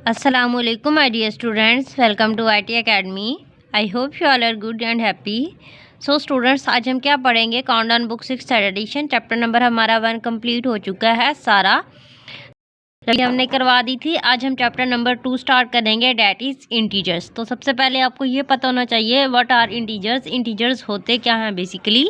Assalamualaikum my dear students, welcome to IT Academy. I hope you all are good and happy. So students, आज हम क्या पढ़ेंगे? Countdown book 6 third edition chapter number हमारा 1 complete हो चुका है सारा, हमने करवा दी थी। आज हम चैप्टर नंबर 2 स्टार्ट करेंगे, डैट इज़ इंटीजर्स। तो सबसे पहले आपको ये पता होना चाहिए व्हाट आर इंटीजर्स। इंटीजर्स होते क्या हैं बेसिकली।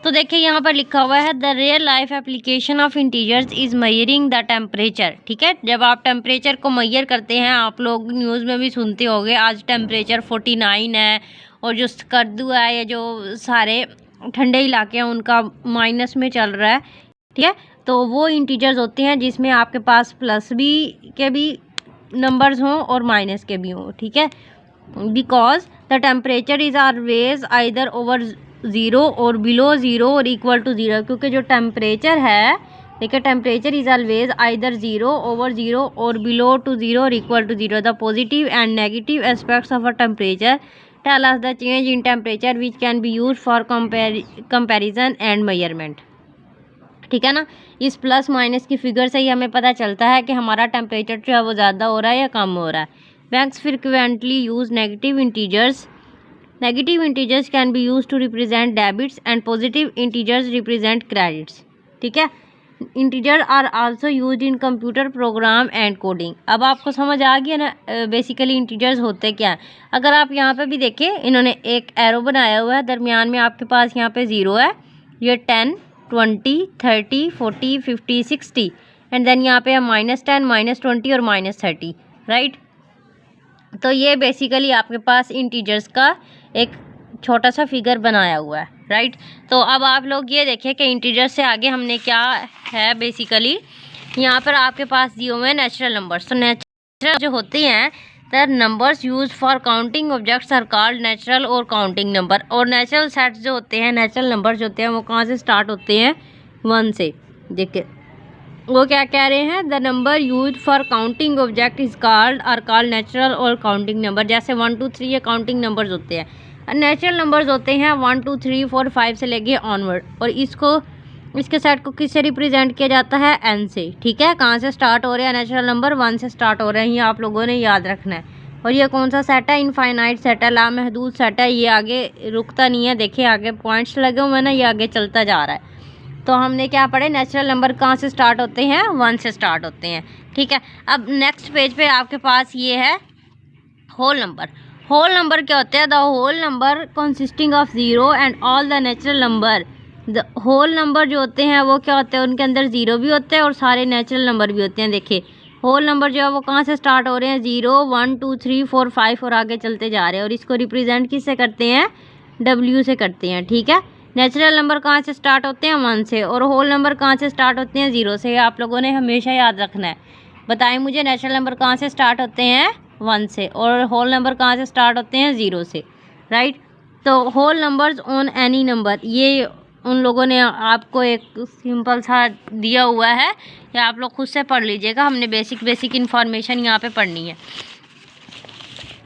तो देखिए यहाँ पर लिखा हुआ है the real life application of integers is measuring the temperature. ठीक है, जब आप टेम्परेचर को मेजर करते हैं, आप लोग न्यूज़ में भी सुनते होंगे आज टेम्परेचर 49 है, और जो स्कर्दू है या जो सारे ठंडे इलाके हैं उनका माइनस में चल रहा है। ठीक है, तो वो इंटीजर्स होते हैं जिसमें आपके पास प्लस भी के भी नंबर्स हों और माइनस के भी हों। ठीक है, because the temperature is always either over zero और बिलो ज़ीरो और इक्वल टू ज़ीरो, क्योंकि जो टेम्परेचर है, देखिए temperature is always either zero over zero और बिलो टू ज़ीरो और equal to zero. The positive and negative aspects of a temperature tell us the change in temperature which can be use for comparison and measurement. ठीक है ना, इस plus minus की figure से ही हमें पता चलता है कि हमारा टेम्परेचर जो है वो ज़्यादा हो रहा है या कम हो रहा है। Banks frequently use negative integers. Negative integers can be used to represent debits and positive integers represent credits. ठीक है, integer are also use in computer program and coding. अब आपको समझ आ गया ना बेसिकली इंटीजर्स होते क्या हैं। अगर आप यहाँ पे भी देखें, इन्होंने एक एरो बनाया हुआ है, दरमियान में आपके पास यहाँ पे ज़ीरो है, ये 10, 20, 30, 40, 50, 60 एंड देन यहाँ पे है -10, -20 और -30, राइट। तो ये बेसिकली आपके पास इंटीजर्स का एक छोटा सा फिगर बनाया हुआ है, राइट। तो अब आप लोग ये देखें कि इंटीजर्स से आगे हमने क्या है बेसिकली, यहाँ पर आपके पास दिए हुए हैं नेचुरल नंबर्स। तो नेचुरल जो होते हैं the numbers use for counting objects are called natural और काउंटिंग नंबर। और नेचुरल सेट्स जो होते हैं, नेचुरल नंबर जो होते हैं वो कहाँ से स्टार्ट होते हैं? 1 से। देखिए वो क्या कह रहे हैं, the number use for counting object is called natural और काउंटिंग नंबर। जैसे 1 2 3 ये काउंटिंग नंबर्स होते हैं, नेचुरल नंबर्स होते हैं 1 2 3 4 5 से लेके ऑनवर्ड। और इसके सेट को किससे रिप्रेजेंट किया जाता है? n से। ठीक है, कहाँ से स्टार्ट हो रहे हैं नेचुरल नंबर? 1 से स्टार्ट हो रहे हैं, ये आप लोगों ने याद रखना है। और ये कौन सा सेट है? इनफाइनाइट सेट है, लामहदूद सेट है, ये आगे रुकता नहीं है। देखिए आगे पॉइंट्स लगे हुए हैं ना, ये आगे चलता जा रहा है। तो हमने क्या पढ़े, नेचुरल नंबर कहाँ से स्टार्ट होते हैं? 1 से स्टार्ट होते हैं। ठीक है, अब नेक्स्ट पेज पे आपके पास ये है होल नंबर। होल नंबर क्या होते हैं? The whole number consisting of zero and all the natural number. The whole number जो होते हैं वो क्या होते हैं? उनके अंदर ज़ीरो भी होते हैं और सारे नेचुरल नंबर भी होते हैं। देखिए होल नंबर जो है वो कहाँ से स्टार्ट हो रहे हैं? 0 1 2 3 4 5 और आगे चलते जा रहे हैं। और इसको रिप्रेजेंट किससे करते हैं? W से करते हैं। ठीक है, नेचुरल नंबर कहाँ से स्टार्ट होते हैं? 1 से। और होल नंबर कहाँ से स्टार्ट होते हैं? 0 से। आप लोगों ने हमेशा याद रखना है। बताएं मुझे, नेचुरल नंबर कहाँ से स्टार्ट होते हैं? 1 से। और होल नंबर कहाँ से स्टार्ट होते हैं? 0 से, राइट। तो whole numbers on any number, ये उन लोगों ने आपको एक सिंपल सा दिया हुआ है, या आप लोग खुद से पढ़ लीजिएगा। हमने बेसिक इन्फॉर्मेशन यहाँ पे पढ़नी है।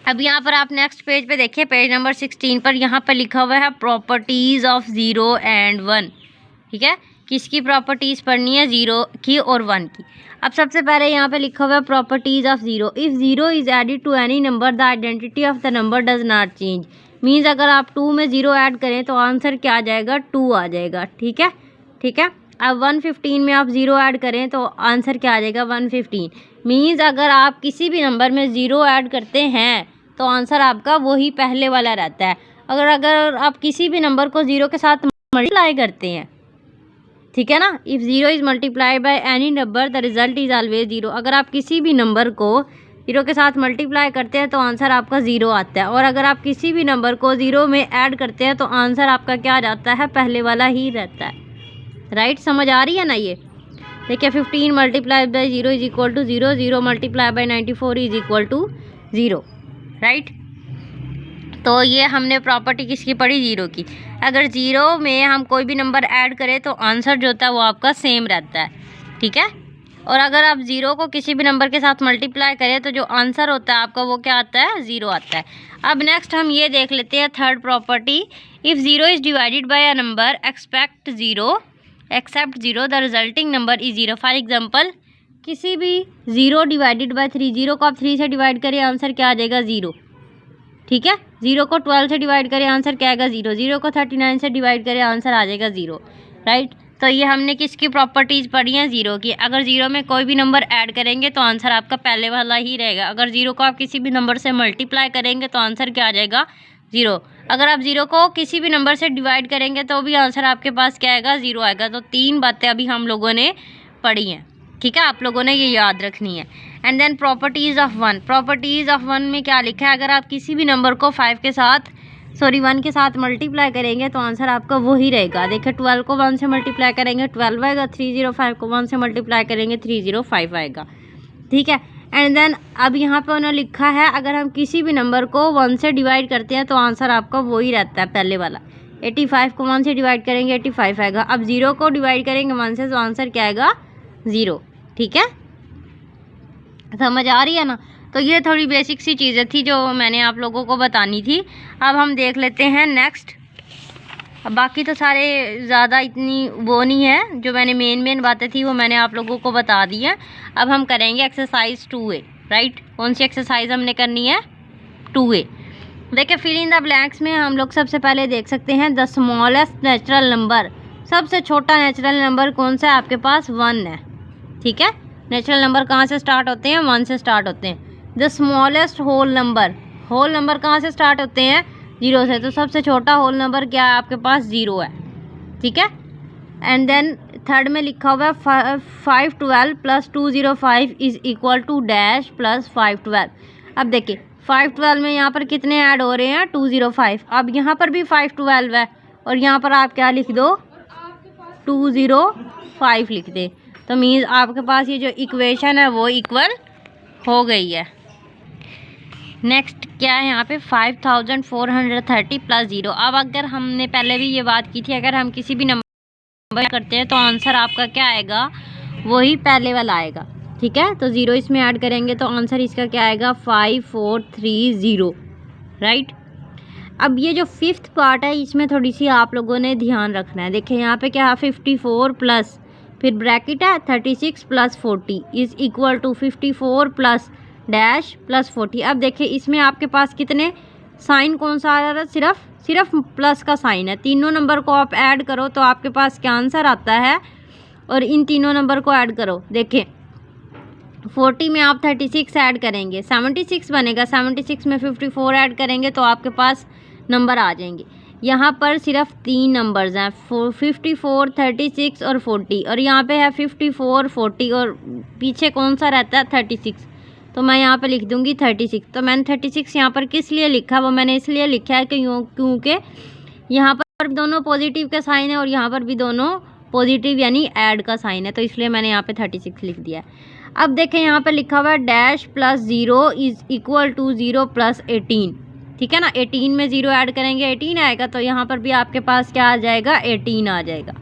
अब यहाँ पर आप नेक्स्ट पेज पे देखिए, पेज नंबर 16 पर यहाँ पर लिखा हुआ है प्रॉपर्टीज़ ऑफ 0 एंड 1। ठीक है, किसकी प्रॉपर्टीज़ पढ़नी है? 0 की और 1 की। अब सबसे पहले यहाँ पे लिखा हुआ है properties of 0। If 0 is added to any number the identity of the number does not change. Means अगर आप 2 में 0 ऐड करें तो आंसर क्या आ जाएगा? 2 आ जाएगा। ठीक है, ठीक है। अब 115 में आप 0 ऐड करें तो आंसर क्या आ जाएगा? 115। मीन्स अगर आप किसी भी नंबर में 0 ऐड करते हैं तो आंसर आपका वही पहले वाला रहता है। अगर आप किसी भी नंबर को 0 के साथ मल्टीप्लाई करते हैं, ठीक है ना, if 0 is multiply by any number the result is always 0। अगर आप किसी भी नंबर को 0 के साथ मल्टीप्लाई करते हैं तो आंसर आपका 0 आता है। और अगर आप किसी भी नंबर को 0 में ऐड करते हैं तो आंसर आपका क्या जाता है? पहले वाला ही रहता है, राइट। समझ आ रही है ना ये? देखिए 15 multiply by 0 is equal to 0, 0 multiply by 94 is equal to 0, right. तो ये हमने प्रॉपर्टी किसकी पढ़ी? 0 की। अगर 0 में हम कोई भी नंबर ऐड करें तो आंसर जो होता है वो आपका सेम रहता है। ठीक है, और अगर आप 0 को किसी भी नंबर के साथ मल्टीप्लाई करें तो जो आंसर होता है आपका वो क्या आता है? 0 आता है। अब नेक्स्ट हम ये देख लेते हैं third property. If 0 is divided by a number except 0 the resulting number is 0। For example किसी भी 0 डिवाइडेड बाय 3, 0 को आप 3 से डिवाइड करिए, आंसर क्या आ जाएगा 0। ठीक है, 0 को 12 से डिवाइड करें, आंसर क्या आएगा 0। 0 को 39 से डिवाइड करें, आंसर आ जाएगा 0। राइट, तो ये हमने किसकी प्रॉपर्टीज़ पढ़ी हैं, 0 की। अगर 0 में कोई भी नंबर ऐड करेंगे तो आंसर आपका पहले वाला ही रहेगा। अगर 0 को आप किसी भी नंबर से मल्टीप्लाई करेंगे तो आंसर क्या आ जाएगा 0। अगर आप 0 को किसी भी नंबर से डिवाइड करेंगे तो भी आंसर आपके पास क्या आएगा 0 आएगा। तो 3 बातें अभी हम लोगों ने पढ़ी हैं। ठीक है, आप लोगों ने ये याद रखनी है। And then properties of 1। Properties of 1 में क्या लिखा है, अगर आप किसी भी नंबर को 1 के साथ मल्टीप्लाई करेंगे तो आंसर आपका वही रहेगा। देखिए 12 को 1 से मल्टीप्लाई करेंगे 12 आएगा, 305 को 1 से मल्टीप्लाई करेंगे 305 आएगा। ठीक है, एंड देन अब यहाँ पे उन्होंने लिखा है अगर हम किसी भी नंबर को 1 से डिवाइड करते हैं तो आंसर आपका वही रहता है पहले वाला। 85 को 1 से डिवाइड करेंगे 85 आएगा। अब 0 को डिवाइड करेंगे 1 से तो आंसर क्या आएगा 0। ठीक है, समझ आ रही है ना। तो ये थोड़ी बेसिक सी चीज़ें थी जो मैंने आप लोगों को बतानी थी। अब हम देख लेते हैं नेक्स्ट। अब बाकी तो सारे ज़्यादा इतनी वो नहीं है, जो मैंने मेन बातें थी वो मैंने आप लोगों को बता दी है। अब हम करेंगे एक्सरसाइज 2A। राइट, कौन सी एक्सरसाइज हमने करनी है 2A। देखिए फिल इन द ब्लैंक्स में हम लोग सबसे पहले देख सकते हैं द स्मॉलेस्ट नेचुरल नंबर। सबसे छोटा नेचुरल नंबर कौन सा है आपके पास 1 है। ठीक है, नेचुरल नंबर कहाँ से स्टार्ट होते हैं 1 से स्टार्ट होते हैं। द स्मॉलेस्ट होल नंबर कहाँ से स्टार्ट होते हैं 0 से, तो सबसे छोटा होल नंबर क्या है आपके पास 0 है। ठीक है, एंड देन थर्ड में लिखा हुआ है 512 plus 205 is equal to dash plus 512। अब देखिए 512 में यहाँ पर कितने ऐड हो रहे हैं 205। अब यहाँ पर भी 512 है और यहाँ पर आप क्या लिख दो 205 लिख दे, तो मीन्स आपके पास ये जो इक्वेशन है वो इक्वल हो गई है। नेक्स्ट क्या है यहाँ पे 5430 प्लस 0। अब अगर हमने पहले भी ये बात की थी, अगर हम किसी भी नंबर करते हैं तो आंसर आपका क्या आएगा वही पहले वाला आएगा। ठीक है, तो 0 इसमें ऐड करेंगे तो आंसर इसका क्या आएगा 5430। राइट, अब ये जो 5th पार्ट है इसमें थोड़ी सी आप लोगों ने ध्यान रखना है। देखिए यहाँ पे क्या है 54 प्लस फिर ब्रैकेट है 36 plus 40 is equal to 54 plus dash plus 40। अब देखिए इसमें आपके पास कितने साइन कौन सा आ रहा है, सिर्फ प्लस का साइन है। तीनों नंबर को आप ऐड करो तो आपके पास क्या आंसर आता है, और इन तीनों नंबर को ऐड करो। देखिए 40 में आप 36 ऐड करेंगे 76 बनेगा, 76 में 54 ऐड करेंगे तो आपके पास नंबर आ जाएंगे। यहाँ पर सिर्फ 3 नंबर्स हैं 54, 36 और 40, और यहाँ पे है 54, 40 और पीछे कौन सा रहता है 36, तो मैं यहाँ पे लिख दूँगी 36। तो मैंने 36 यहाँ पर किस लिए लिखा, वो मैंने इसलिए लिखा है कि क्योंकि यहाँ पर दोनों पॉजिटिव के साइन है और यहाँ पर भी दोनों पॉजिटिव यानी ऐड का साइन है, तो इसलिए मैंने यहाँ पे 36 लिख दिया है। अब देखें यहाँ पर लिखा हुआ है dash plus 0 is equal to 0 plus 18। ठीक है ना, 18 में 0 ऐड करेंगे 18 आएगा, तो यहाँ पर भी आपके पास क्या आ जाएगा 18 आ जाएगा।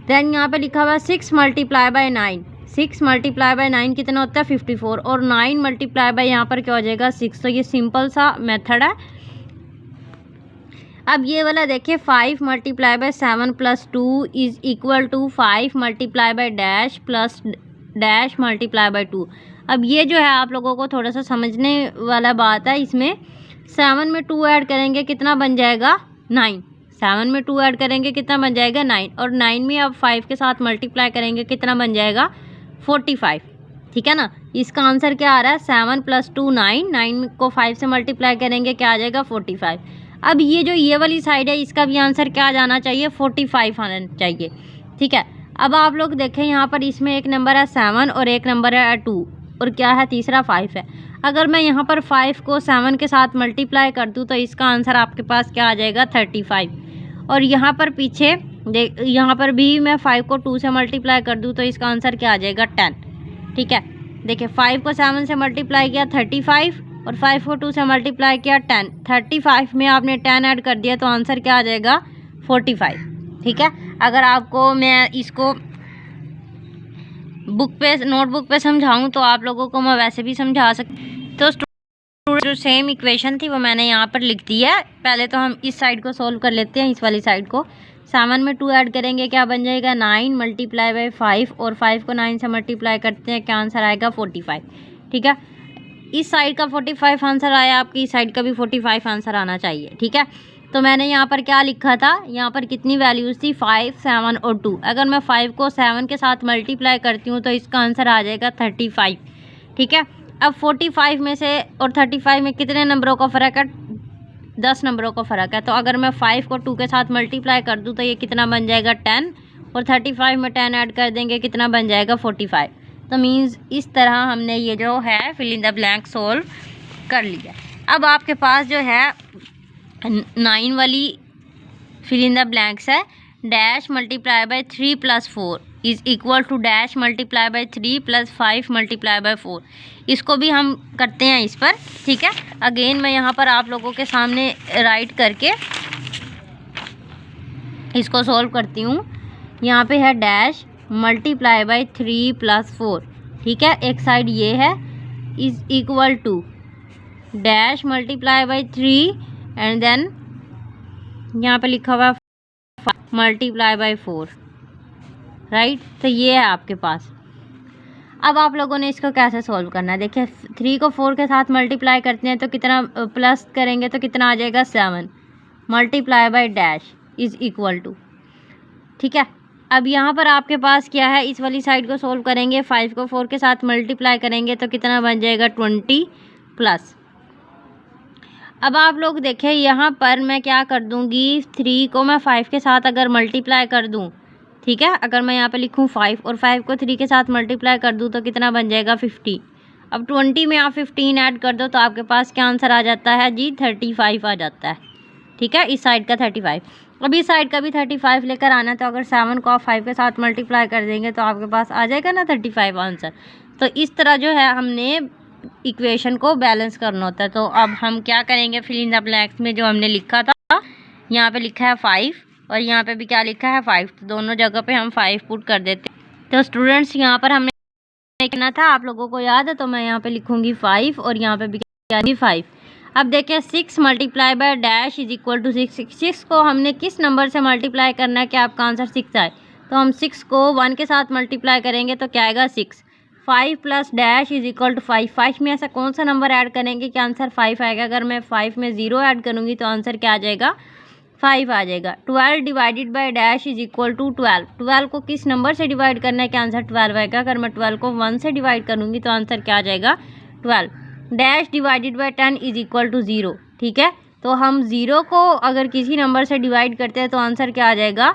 देन यहाँ पे लिखा हुआ है 6 मल्टीप्लाई बाय 9। 6 मल्टीप्लाई बाय 9 कितना होता है 54, और 9 मल्टीप्लाई बाय यहाँ पर क्या हो जाएगा 6। तो ये सिंपल सा मेथड है। अब ये वाला देखिए 5 multiply by 7 plus 2 is equal to 5 multiply by dash plus dash multiply by 2। अब ये जो है आप लोगों को थोड़ा सा समझने वाला बात है। इसमें 7 में 2 ऐड करेंगे कितना बन जाएगा 9। 7 में 2 ऐड करेंगे कितना बन जाएगा 9, और 9 में अब 5 के साथ मल्टीप्लाई करेंगे कितना बन जाएगा 45। ठीक है ना, इसका आंसर क्या आ रहा है 7 प्लस 2 9, 9 को 5 से मल्टीप्लाई करेंगे क्या आ जाएगा 45। अब ये जो ये वाली साइड है इसका भी आंसर क्या जाना चाहिए 45 आना चाहिए। ठीक है, अब आप लोग देखें यहाँ पर इसमें एक नंबर है 7 और एक नंबर है 2 और क्या है तीसरा 5 है। अगर मैं यहाँ पर 5 को 7 के साथ मल्टीप्लाई कर दूँ तो इसका आंसर आपके पास क्या आ जाएगा 35। और यहाँ पर पीछे यहाँ पर भी मैं 5 को 2 से मल्टीप्लाई कर दूँ तो इसका आंसर क्या आ जाएगा 10। ठीक है, देखिए 5 को 7 से मल्टीप्लाई किया 35 और 5 को 2 से मल्टीप्लाई किया 10। 35 में आपने 10 ऐड कर दिया तो आंसर क्या आ जाएगा 45। ठीक है, अगर आपको मैं इसको बुक पे नोटबुक पे समझाऊं तो आप लोगों को मैं वैसे भी समझा सकती। तो जो सेम इक्वेशन थी वो मैंने यहाँ पर लिख दी है। पहले तो हम इस साइड को सोल्व कर लेते हैं, इस वाली साइड को। 7 में 2 ऐड करेंगे क्या बन जाएगा 9 मल्टीप्लाई बाई 5 और 5 को 9 से मल्टीप्लाई करते हैं क्या आंसर आएगा 45। ठीक है, इस साइड का 45 आंसर आया, आपकी इस साइड का भी 45 आंसर आना चाहिए। ठीक है, तो मैंने यहाँ पर क्या लिखा था, यहाँ पर कितनी वैल्यूज़ थी 5, 7 और 2। अगर मैं 5 को 7 के साथ मल्टीप्लाई करती हूँ तो इसका आंसर आ जाएगा 35। ठीक है, अब 45 में से और 35 में कितने नंबरों का फ़र्क है, 10 नंबरों का फ़र्क है। तो अगर मैं 5 को 2 के साथ मल्टीप्लाई कर दूँ तो ये कितना बन जाएगा 10, और 35 में 10 ऐड कर देंगे कितना बन जाएगा 45। तो मीन्स इस तरह हमने ये जो है fill in the blank solve कर लिया। अब आपके पास जो है 9 वाली फिल इन द ब्लैंक्स है, dash multiply by 3 plus 4 is equal to dash multiply by 3 plus 5 multiply by 4। इसको भी हम करते हैं इस पर। ठीक है, अगेन मैं यहाँ पर आप लोगों के सामने राइट करके इसको सॉल्व करती हूँ। यहाँ पे है डैश मल्टीप्लाई बाई 3 प्लस 4। ठीक है, एक साइड ये है, is equal to dash multiply by 3 and then यहाँ पे लिखा हुआ है मल्टीप्लाई बाई 4। राइट, तो ये है आपके पास। अब आप लोगों ने इसको कैसे सॉल्व करना है, देखिए 3 को 4 के साथ मल्टीप्लाई करते हैं तो कितना प्लस करेंगे तो कितना आ जाएगा 7 multiply by dash is equal to. ठीक है, अब यहाँ पर आपके पास क्या है, इस वाली साइड को सॉल्व करेंगे, 5 को 4 के साथ मल्टीप्लाई करेंगे तो कितना बन जाएगा 20 प्लस। अब आप लोग देखें यहाँ पर मैं क्या कर दूँगी, 3 को मैं 5 के साथ अगर मल्टीप्लाई कर दूँ, ठीक है, अगर मैं यहाँ पे लिखूँ 5 और 5 को 3 के साथ मल्टीप्लाई कर दूँ तो कितना बन जाएगा 50। अब 20 में आप 15 ऐड कर दो तो आपके पास क्या आंसर आ जाता है जी 35 आ जाता है। ठीक है, इस साइड का 35। अब इस साइड का भी 35 लेकर आना, तो अगर 7 को आप 5 के साथ मल्टीप्लाई कर देंगे तो आपके पास आ जाएगा ना 35 आंसर। तो इस तरह जो है हमने इक्वेशन को बैलेंस करना होता है। तो अब हम क्या करेंगे, फिल इन द ब्लैंक्स में जो हमने लिखा था, यहाँ पे लिखा है 5 और यहाँ पे भी क्या लिखा है 5, तो दोनों जगह पे हम 5 पुट कर देते हैं। तो स्टूडेंट्स यहाँ पर हमें लिखना था, आप लोगों को याद है, तो मैं यहाँ पे लिखूँगी 5 और यहाँ पे भी क्या 5। अब देखिए 6 multiply by dash is equal to 6। 6 को हमने किस नंबर से मल्टीप्लाई करना है कि आपका आंसर 6 आए, तो हम 6 को 1 के साथ मल्टीप्लाई करेंगे तो क्या आएगा 6। 5 plus dash is equal to 5। 5 में ऐसा कौन सा नंबर ऐड करेंगे कि आंसर 5 आएगा, अगर मैं 5 में 0 ऐड करूँगी तो आंसर क्या आ जाएगा 5 आ जाएगा। 12 divided by dash is equal to 12। 12 को किस नंबर से डिवाइड करना है कि आंसर 12 आएगा, अगर मैं 12 को 1 से डिवाइड करूँगी तो आंसर क्या आ जाएगा 12। Dash divided by 10 is equal to 0। ठीक है, तो हम 0 को अगर किसी नंबर से डिवाइड करते हैं तो आंसर क्या आ जाएगा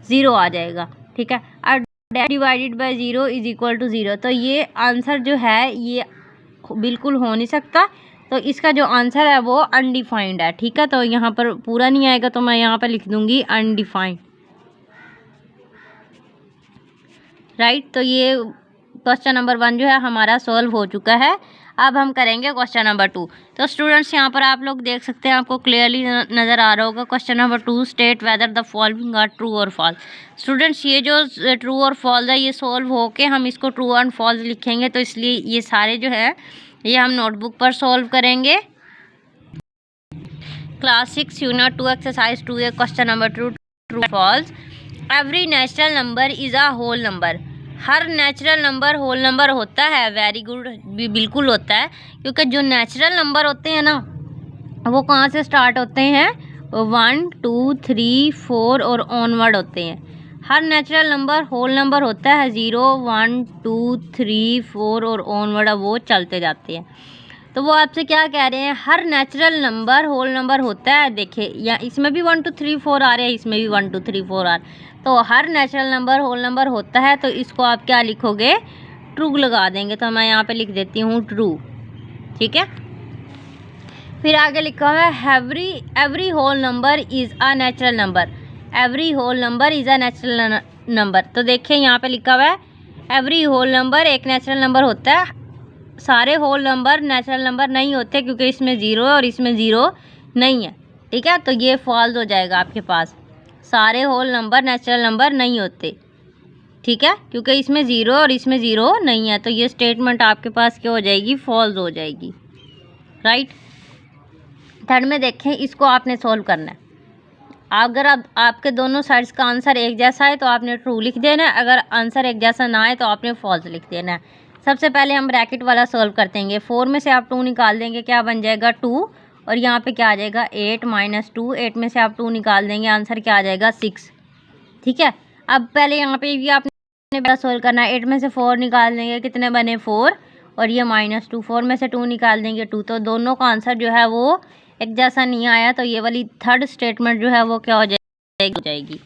0 आ जाएगा। ठीक है, और dash divided by 0 is equal to 0, तो ये आंसर जो है ये बिल्कुल हो नहीं सकता, तो इसका जो आंसर है वो अनडिफाइंड है। ठीक है, तो यहाँ पर पूरा नहीं आएगा तो मैं यहाँ पर लिख दूँगी अनडिफाइंड। राइट, तो ये क्वेश्चन नंबर 1 जो है हमारा सॉल्व हो चुका है। अब हम करेंगे क्वेश्चन नंबर 2। तो स्टूडेंट्स यहाँ पर आप लोग देख सकते हैं, आपको क्लियरली नज़र आ रहा होगा। Question number 2, state whether the following are true और फॉल्स। स्टूडेंट्स ये जो ट्रू और फॉल्स है ये सॉल्व होके हम इसको ट्रू एंड फॉल्स लिखेंगे, तो इसलिए ये सारे जो है ये हम नोटबुक पर सॉल्व करेंगे। Class 6 unit 2 exercise 2 question number 2, true false. Every natural number is a whole number. हर नेचुरल नंबर होल नंबर होता है। वेरी गुड, बिल्कुल होता है, क्योंकि जो नेचुरल नंबर होते हैं ना वो कहाँ से स्टार्ट होते हैं 1 2 3 4 और ऑनवर्ड होते हैं। हर नेचुरल नंबर होल नंबर होता है 0 1 2 3 4 और ऑनवर्ड वो चलते जाते हैं। तो वो आपसे क्या कह रहे हैं, हर नेचुरल नंबर होल नंबर होता है। देखिए या इसमें भी 1 2 3 4 आ रहे हैं, इसमें भी 1 2 3 4 आ रहे हैं, तो हर नेचुरल नंबर होल नंबर होता है। तो इसको आप क्या लिखोगे ट्रू लगा देंगे, तो मैं यहाँ पे लिख देती हूँ ट्रू। ठीक है, फिर आगे लिखा हुआ है every whole number is a natural number. Every whole number is a natural number. तो देखिए यहाँ पे लिखा हुआ है एवरी होल नंबर एक नेचुरल नंबर होता है। सारे होल नंबर नेचुरल नंबर नहीं होते, क्योंकि इसमें 0 है और इसमें 0 नहीं है। ठीक है, तो ये फॉल्स हो जाएगा आपके पास। सारे होल नंबर नेचुरल नंबर नहीं होते, ठीक है, क्योंकि इसमें 0 और इसमें 0 नहीं है, तो ये स्टेटमेंट आपके पास क्या हो जाएगी फॉल्स हो जाएगी। राइट, थर्ड में देखें, इसको आपने सॉल्व करना है। अगर अब आपके दोनों साइड्स का आंसर एक जैसा है तो आपने ट्रू लिख देना है, अगर आंसर एक जैसा ना है तो आपने फॉल्स लिख देना है। सबसे पहले हम ब्रैकेट वाला सॉल्व करते हैं। 4 में से आप 2 निकाल देंगे, क्या बन जाएगा 2, और यहाँ पे क्या आ जाएगा 8 माइनस 2। 8 में से आप 2 निकाल देंगे, आंसर क्या आ जाएगा 6। ठीक है, अब पहले यहाँ पे भी आपने सॉल्व करना है। 8 में से 4 निकाल देंगे, कितने बने 4, और ये माइनस 2। 4 में से 2 निकाल देंगे 2, तो दोनों का आंसर जो है वो एक जैसा नहीं आया, तो ये वाली थर्ड स्टेटमेंट जो है वो क्या हो जाएगी।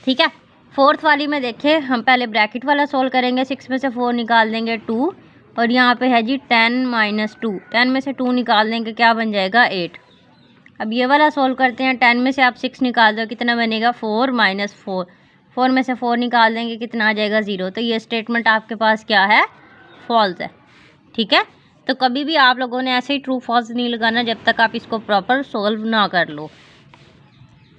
ठीक है, फोर्थ वाली में देखिए, हम पहले ब्रैकेट वाला सोल्व करेंगे। 6 में से 4 निकाल देंगे 2, और यहाँ पे है जी 10 माइनस 2। 10 में से 2 निकाल देंगे, क्या बन जाएगा 8। अब ये वाला सोल्व करते हैं। 10 में से आप 6 निकाल दो, कितना बनेगा 4 माइनस 4। 4 में से 4 निकाल देंगे, कितना आ जाएगा 0। तो ये स्टेटमेंट आपके पास क्या है, फॉल्स है। ठीक है, तो कभी भी आप लोगों ने ऐसे ही ट्रू फॉल्स नहीं लगाना जब तक आप इसको प्रॉपर सोल्व ना कर लो।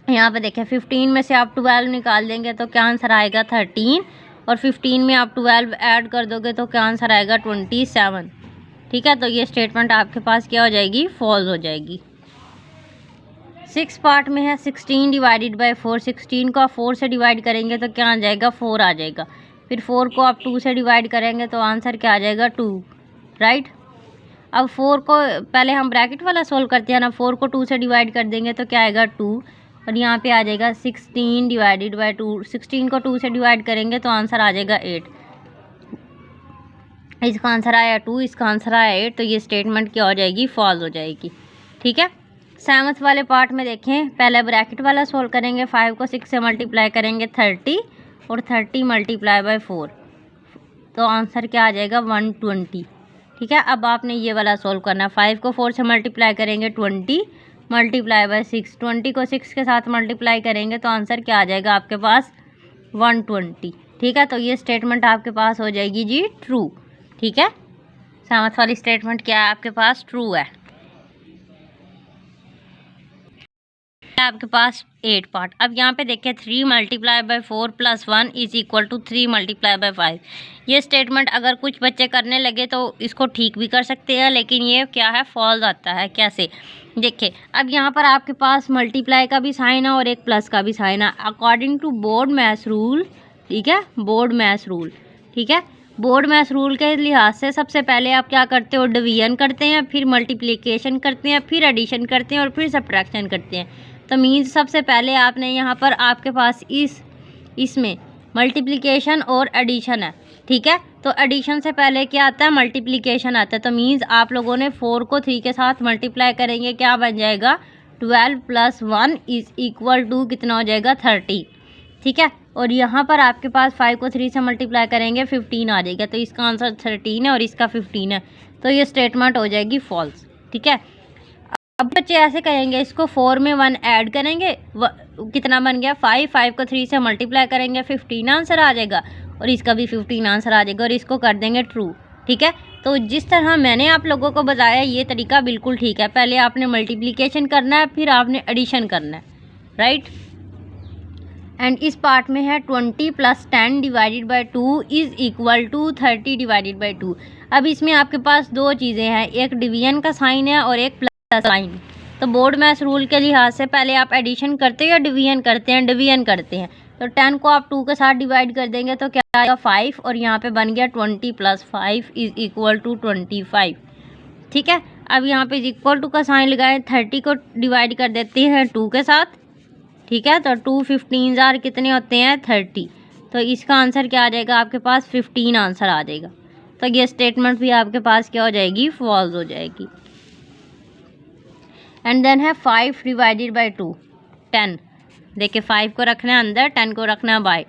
यहाँ पे देखिए 15 में से आप 12 निकाल देंगे तो क्या आंसर आएगा 13, और 15 में आप 12 ऐड कर दोगे तो क्या आंसर आएगा 27। ठीक है, तो ये स्टेटमेंट आपके पास क्या हो जाएगी, फॉल्स हो जाएगी। 6 पार्ट में है 16 डिवाइडेड बाय 4। 16 को आप 4 से डिवाइड करेंगे तो क्या आ जाएगा 4 आ जाएगा। फिर 4 को आप 2 से डिवाइड करेंगे तो आंसर क्या आ जाएगा 2, राइट। अब 4 को पहले हम ब्रैकेट वाला सोल्व करते हैं ना। 4 को 2 से डिवाइड कर देंगे तो क्या आएगा 2, और यहाँ पे आ जाएगा 16 डिवाइडेड बाय 2। 16 को 2 से डिवाइड करेंगे तो आंसर आ जाएगा 8। इसका आंसर आया 2, इसका आंसर आया 8, तो ये स्टेटमेंट क्या हो जाएगी, फॉल्स हो जाएगी। ठीक है, 7th वाले पार्ट में देखें, पहले ब्रैकेट वाला सोल्व करेंगे। 5 को 6 से मल्टीप्लाई करेंगे 30, और 30 मल्टीप्लाई बाय 4, तो आंसर क्या आ जाएगा 120। ठीक है, अब आपने ये वाला सोल्व करना है। 5 को 4 से मल्टीप्लाई करेंगे 20 मल्टीप्लाई बाय 6। 20 को 6 के साथ मल्टीप्लाई करेंगे तो आंसर क्या आ जाएगा आपके पास 120। ठीक है, तो ये स्टेटमेंट आपके पास हो जाएगी जी ट्रू। ठीक है, 7th वाली स्टेटमेंट क्या है आपके पास, ट्रू है। आपके पास 8 पार्ट। अब यहाँ पे देखिए 3 multiply by 4 plus 1 is equal to 3 multiply by 5। ये स्टेटमेंट अगर कुछ बच्चे करने लगे तो इसको ठीक भी कर सकते हैं, लेकिन ये क्या है, फॉल्स आता है। कैसे, देखिए अब यहाँ पर आपके पास मल्टीप्लाई का भी साइन है और एक प्लस का भी साइन है, according to board maths rule. ठीक है, बोर्ड मैथ्स रूल। ठीक है, बोर्ड मैथ्स रूल के लिहाज से सबसे पहले आप क्या करते हो, डिवीजन करते हैं, फिर मल्टीप्लिकेशन करते हैं, फिर एडिशन करते हैं, और फिर सब्ट्रैक्शन करते हैं। तो मीन्स सबसे पहले आपने यहाँ पर आपके पास इसमें मल्टीप्लिकेशन और एडिशन है। ठीक है, तो एडिशन से पहले क्या आता है, मल्टीप्लिकेशन आता है। तो मीन्स आप लोगों ने 4 को 3 के साथ मल्टीप्लाई करेंगे, क्या बन जाएगा 12 प्लस 1 इज इक्वल टू कितना हो जाएगा 30। ठीक है, और यहाँ पर आपके पास 5 को 3 से मल्टीप्लाई करेंगे 15 आ जाएगा। तो इसका आंसर 13 है और इसका 15 है, तो ये स्टेटमेंट हो जाएगी फॉल्स। ठीक है, अब बच्चे ऐसे करेंगे, इसको 4 में 1 ऐड करेंगे, कितना बन गया 5। 5 को 3 से मल्टीप्लाई करेंगे 15 आंसर आ जाएगा, और इसका भी 15 आंसर आ जाएगा, और इसको कर देंगे ट्रू। ठीक है, तो जिस तरह मैंने आप लोगों को बताया ये तरीका बिल्कुल ठीक है। पहले आपने मल्टीप्लिकेशन करना है, फिर आपने एडिशन करना है, राइट। एंड इस पार्ट में है 20 plus 10 divided by 2 is equal to 30 divided by 2। अब इसमें आपके पास दो चीज़ें हैं, एक डिवीजन का साइन है और एक प्लस साइन। तो बोर्ड मैथ्स रूल के लिहाज से पहले आप एडिशन करते हैं या डिवीजन करते हैं, डिवीजन करते हैं। तो 10 को आप 2 के साथ डिवाइड कर देंगे तो क्या आएगा 5, और यहाँ पे बन गया 20 प्लस 5 इज इक्वल टू 25। ठीक है, अब यहाँ पे इक्वल टू का साइन लगाएं। 30 को डिवाइड कर देते हैं 2 के साथ। ठीक है, तो 2 15 कितने होते हैं 30। तो इसका आंसर क्या आ जाएगा आपके पास 15 आंसर आ जाएगा। तो ये स्टेटमेंट भी आपके पास क्या हो जाएगी, फॉल्स हो जाएगी। एंड देन है 5 डिवाइडेड बाई 2 10। देखिए 5 को रखना है अंदर, 10 को रखना है बाय।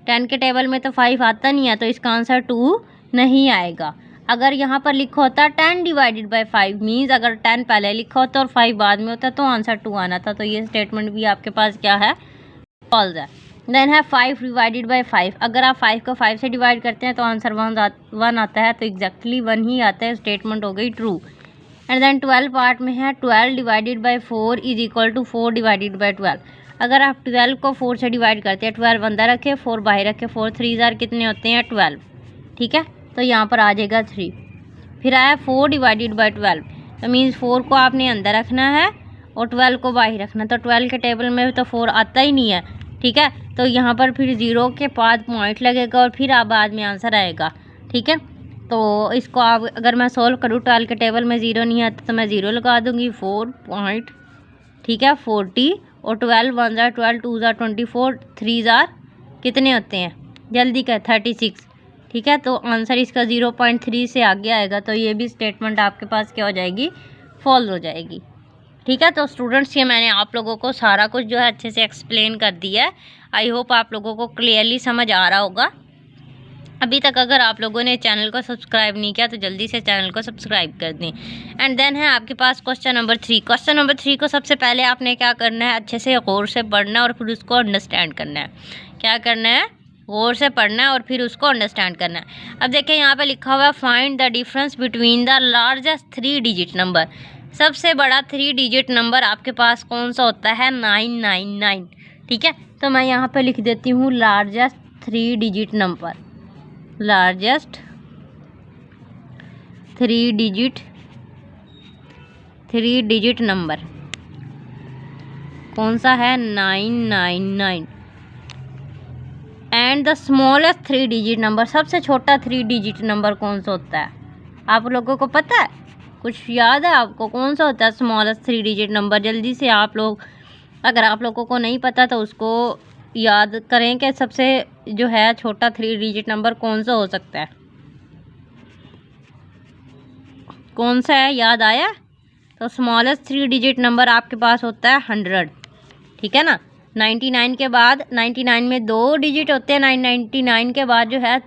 10 के टेबल में तो 5 आता नहीं है, तो इसका आंसर 2 नहीं आएगा। अगर यहाँ पर लिखा होता 10 डिवाइडेड बाई 5 मीन्स अगर 10 पहले लिखा होता और 5 बाद में होता तो आंसर 2 आना था। तो ये स्टेटमेंट भी आपके पास क्या है, फॉल्स है। देन है 5 डिवाइडेड बाई 5। अगर आप 5 को 5 से डिवाइड करते हैं तो आंसर 1 आता है, तो एग्जैक्टली 1 ही आता है, स्टेटमेंट हो गई ट्रू। एंड देन 12 पार्ट में है 12 divided by 4 is equal to 4 divided by 12। अगर आप 12 को 4 से डिवाइड करते हैं, 12 अंदर रखे 4 बाहर रखे, 4 3 कितने होते हैं 12। ठीक है, तो यहाँ पर आ जाएगा 3। फिर आया 4 डिवाइडेड बाई 12। तो मीन्स 4 को आपने अंदर रखना है और 12 को बाहर रखना। तो 12 के टेबल में तो 4 आता ही नहीं है, ठीक है। तो यहाँ पर फिर 0 के बाद पॉइंट लगेगा और फिर बाद में आंसर आएगा, ठीक है। तो इसको आप अगर मैं सोल्व करूँ 12 के टेबल में 0 नहीं आता तो मैं 0 लगा दूँगी, 4 पॉइंट, ठीक है, 40 और 12 1 जार 12 2 जार 24 3 जार कितने होते हैं, जल्दी कर, 36, ठीक है। तो आंसर इसका 0.3 से आगे आएगा। तो ये भी स्टेटमेंट आपके पास क्या हो जाएगी, फॉल्स हो जाएगी, ठीक है। तो स्टूडेंट्स ये मैंने आप लोगों को सारा कुछ जो है अच्छे से एक्सप्लेन कर दिया है। आई होप आप लोगों को क्लियरली समझ आ रहा होगा। अभी तक अगर आप लोगों ने चैनल को सब्सक्राइब नहीं किया तो जल्दी से चैनल को सब्सक्राइब कर दें। एंड देन है आपके पास क्वेश्चन नंबर 3। क्वेश्चन नंबर 3 को सबसे पहले आपने क्या करना है, अच्छे से गौर से पढ़ना है और फिर उसको अंडरस्टैंड करना है। क्या करना है, गौर से पढ़ना है और फिर उसको अंडरस्टैंड करना है। अब देखिए यहाँ पे लिखा हुआ है find the difference between the largest 3 digit number. सबसे बड़ा 3 डिजिट नंबर आपके पास कौन सा होता है, 999, ठीक है। तो मैं यहाँ पे लिख देती हूँ largest 3 digit number, largest 3 digit number कौन सा है, 999। And the smallest 3 digit number, सबसे छोटा 3 डिजिट नंबर कौन सा होता है, आप लोगों को पता है, कुछ याद है आपको कौन सा होता है स्मॉलेस्ट 3 डिजिट नंबर? जल्दी से आप लोग, अगर आप लोगों को नहीं पता तो उसको याद करें कि सबसे जो है छोटा 3 डिजिट नंबर कौन सा हो सकता है, कौन सा है, याद आया? तो स्मॉलेस्ट 3 डिजिट नंबर आपके पास होता है 100, ठीक है ना। 99 के बाद, 99 में 2 डिजिट होते हैं, 999 के बाद जो है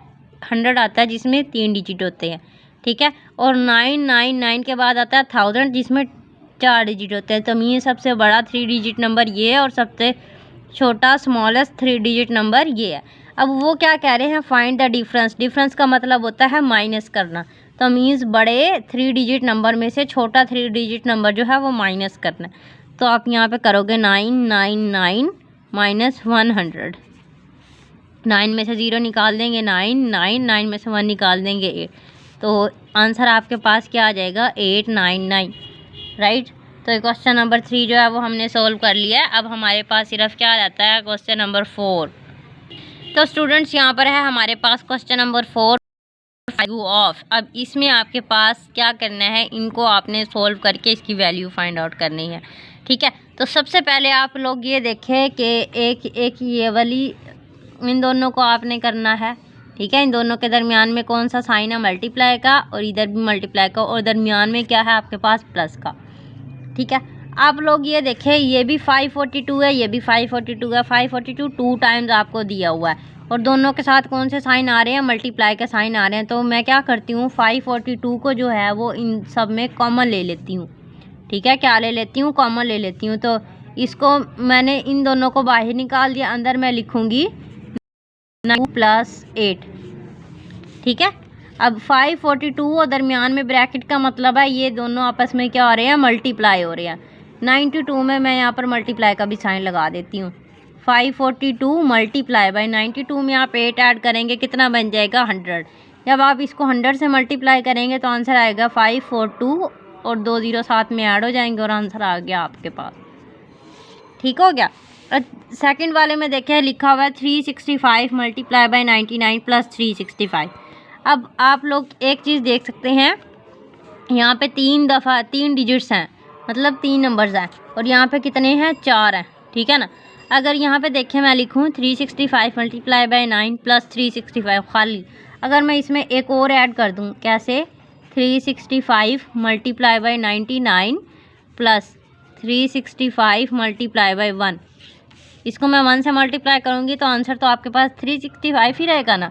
100 आता है जिसमें 3 डिजिट होते हैं, ठीक है। और 999 के बाद आता है 1000 जिसमें 4 डिजिट होते हैं। तो ये सबसे बड़ा 3 डिजिट नंबर ये है और सबसे छोटा स्मॉलेस्ट 3 डिजिट नंबर ये है। अब वो क्या कह रहे हैं, फाइंड द डिफरेंस। डिफरेंस का मतलब होता है माइनस करना। तो मीन्स बड़े 3 डिजिट नंबर में से छोटा 3 डिजिट नंबर जो है वो माइनस करना है। तो आप यहाँ पे करोगे 999 माइनस 100, 9 में से 0 निकाल देंगे 9 में से 1 निकाल देंगे 8, तो आंसर आपके पास क्या आ जाएगा, 899, राइट। तो क्वेश्चन नंबर 3 जो है वो हमने सोल्व कर लिया है। अब हमारे पास सिर्फ क्या रहता है, क्वेश्चन नंबर 4। तो स्टूडेंट्स यहाँ पर है हमारे पास क्वेश्चन नंबर 4 ऑफ। अब इसमें आपके पास क्या करना है, इनको आपने सोल्व करके इसकी वैल्यू फाइंड आउट करनी है, ठीक है। तो सबसे पहले आप लोग ये देखें कि एक ये वाली, इन दोनों को आपने करना है, ठीक है। इन दोनों के दरमियान में कौन सा साइन है, मल्टीप्लाई का, और इधर भी मल्टीप्लाई का, और दरमियान में क्या है आपके पास, प्लस का, ठीक है। आप लोग ये देखें, ये भी 542 है, ये भी 542 है। 542 2 टाइम्स आपको दिया हुआ है और दोनों के साथ कौन से साइन आ रहे हैं, मल्टीप्लाई के साइन आ रहे हैं। तो मैं क्या करती हूँ, 542 को जो है वो इन सब में कॉमन ले लेती हूँ, ठीक है। क्या ले लेती हूँ, कॉमन ले लेती हूँ। तो इसको मैंने इन दोनों को बाहर निकाल दिया, अंदर मैं लिखूँगी 9 + 8, ठीक है। अब 542 और दरमियान में ब्रैकेट का मतलब है ये दोनों आपस में क्या हो रहे हैं, मल्टीप्लाई हो रहे हैं। 92 में मैं यहाँ पर मल्टीप्लाई का भी साइन लगा देती हूँ। 542 मल्टीप्लाई बाय 92 में आप 8 ऐड करेंगे, कितना बन जाएगा, 100। जब आप इसको 100 से मल्टीप्लाई करेंगे तो आंसर आएगा 542 और 2 0 साथ में ऐड हो जाएंगे और आंसर आ गया आपके पास, ठीक हो गया। सेकंड वाले में देखें लिखा हुआ है 365 मल्टीप्लाई बाय 99 + 365। अब आप लोग एक चीज़ देख सकते हैं, यहाँ पे 3 डिजिट्स हैं, मतलब 3 नंबर्स हैं, और यहाँ पे कितने हैं, 4 हैं, ठीक है ना। अगर यहाँ पे देखें मैं लिखूँ 365 मल्टीप्लाई बाय 9 + 365 खाली, अगर मैं इसमें एक और ऐड कर दूँ, कैसे, 365 मल्टीप्लाई बाय 99 + 365 मल्टीप्लाई बाय 1, इसको मैं 1 से मल्टीप्लाई करूँगी तो आंसर तो आपके पास 365 ही रहेगा ना।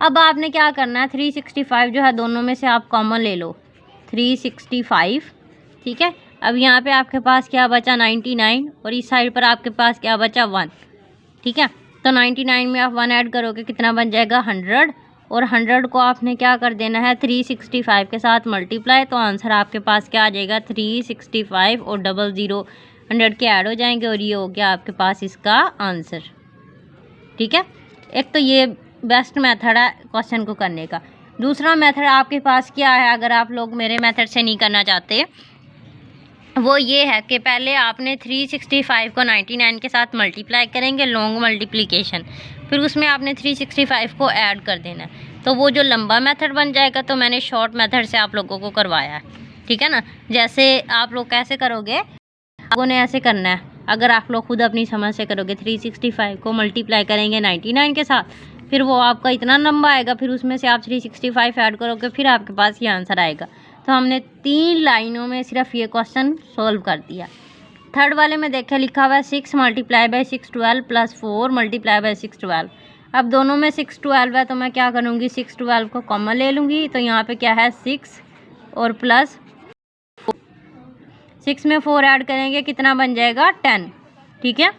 अब आपने क्या करना है, 365 जो है दोनों में से आप कॉमन ले लो, 365, ठीक है। अब यहाँ पे आपके पास क्या बचा, 99, और इस साइड पर आपके पास क्या बचा, 1, ठीक है। तो 99 में आप 1 ऐड करोगे, कितना बन जाएगा, 100, और 100 को आपने क्या कर देना है, 365 के साथ मल्टीप्लाई, तो आंसर आपके पास क्या आ जाएगा, 365 और 00 100 के ऐड हो जाएंगे और ये हो गया आपके पास इसका आंसर, ठीक है। एक तो ये बेस्ट मेथड है क्वेश्चन को करने का। दूसरा मेथड आपके पास क्या है, अगर आप लोग मेरे मेथड से नहीं करना चाहते वो ये है कि पहले आपने 365 को 99 के साथ मल्टीप्लाई करेंगे, लॉन्ग मल्टीप्लिकेशन, फिर उसमें आपने 365 को ऐड कर देना है। तो वो जो लंबा मेथड बन जाएगा, तो मैंने शॉर्ट मेथड से आप लोगों को करवाया है, ठीक है ना। जैसे आप लोग कैसे करोगे, लोगों ने ऐसे करना है। अगर आप लोग खुद अपनी समझ से करोगे, 365 को मल्टीप्लाई करेंगे 99 के साथ, फिर वो आपका इतना लंबा आएगा, फिर उसमें से आप 365 ऐड करोगे, फिर आपके पास ये आंसर आएगा। तो हमने 3 लाइनों में सिर्फ ये क्वेश्चन सॉल्व कर दिया। थर्ड वाले में देखे लिखा हुआ है 6 multiply by 612 plus 4 multiply by 612। अब दोनों में 612 है, तो मैं क्या करूँगी, 612 को कॉमन ले लूँगी। तो यहाँ पे क्या है, 6 और प्लस 6 में 4 ऐड करेंगे, कितना बन जाएगा, 10, ठीक है।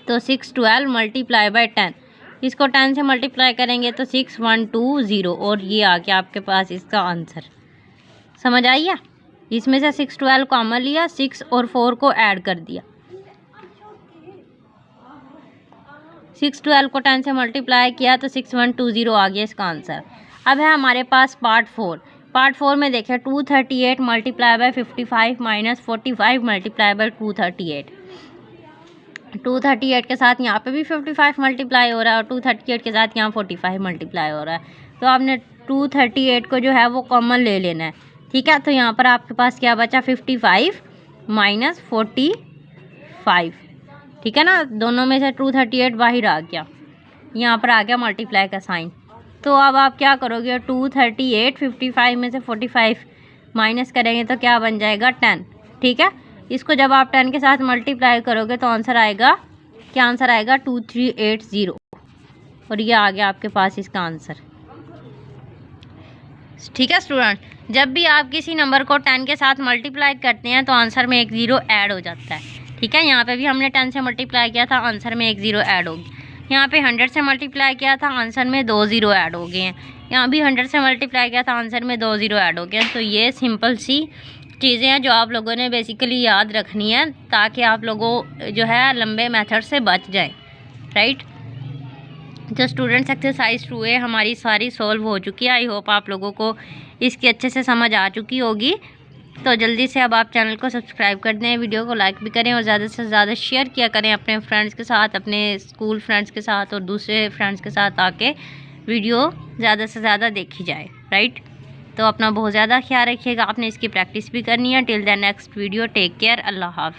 तो 612 मल्टीप्लाई बाई 10, इसको 10 से मल्टीप्लाई करेंगे तो 6120, और ये आ गया आपके पास इसका आंसर। समझ आइए, इसमें से 612 कॉमन लिया, 6 और 4 को ऐड कर दिया, 612 को 10 से मल्टीप्लाई किया तो 6120 आ गया इसका आंसर। अब है हमारे पास पार्ट 4। पार्ट 4 में देखें 238 multiply by 55 minus 45 multiply by 238। 238 के साथ यहाँ पे भी 55 मल्टीप्लाई हो रहा है, और 238 के साथ यहाँ 45 मल्टीप्लाई हो रहा है। तो आपने 238 को जो है वो कॉमन ले लेना है, ठीक है। तो यहाँ पर आपके पास क्या बचा, 55 माइनस 45, ठीक है ना। दोनों में से 238 बाहर आ गया, यहाँ पर आ गया मल्टीप्लाई का साइन। तो अब आप क्या करोगे, 238 55 में से 45 माइनस करेंगे तो क्या बन जाएगा, 10, ठीक है। इसको जब आप 10 के साथ मल्टीप्लाई करोगे तो आंसर आएगा, क्या आंसर आएगा, 2380, और ये आ गया आपके पास इसका आंसर, ठीक है स्टूडेंट। जब भी आप किसी नंबर को 10 के साथ मल्टीप्लाई करते हैं तो आंसर में एक 0 ऐड हो जाता है, ठीक है। यहाँ पे भी हमने 10 से मल्टीप्लाई किया था, आंसर में एक 0 ऐड हो गया। यहाँ पे 100 से मल्टीप्लाई किया था, आंसर में 2 0 ऐड हो गए हैं। यहाँ भी 100 से मल्टीप्लाई किया था, आंसर में 2 0 ऐड हो गए हैं। तो ये सिंपल सी चीज़ें हैं जो आप लोगों ने बेसिकली याद रखनी है, ताकि आप लोगों जो है लंबे मेथड से बच जाए, राइट। जो स्टूडेंट्स एक्सरसाइज 2 है हमारी सारी सॉल्व हो चुकी है। आई होप आप लोगों को इसकी अच्छे से समझ आ चुकी होगी। तो जल्दी से अब आप चैनल को सब्सक्राइब कर दें, वीडियो को लाइक भी करें, और ज़्यादा से ज़्यादा शेयर किया करें अपने फ्रेंड्स के साथ, अपने स्कूल फ्रेंड्स के साथ और दूसरे फ्रेंड्स के साथ, आके वीडियो ज़्यादा से ज़्यादा देखी जाए, राइट। तो अपना बहुत ज़्यादा ख्याल रखिएगा, आपने इसकी प्रैक्टिस भी करनी है। Till the next video, take care, अल्लाह हाफ़िज़।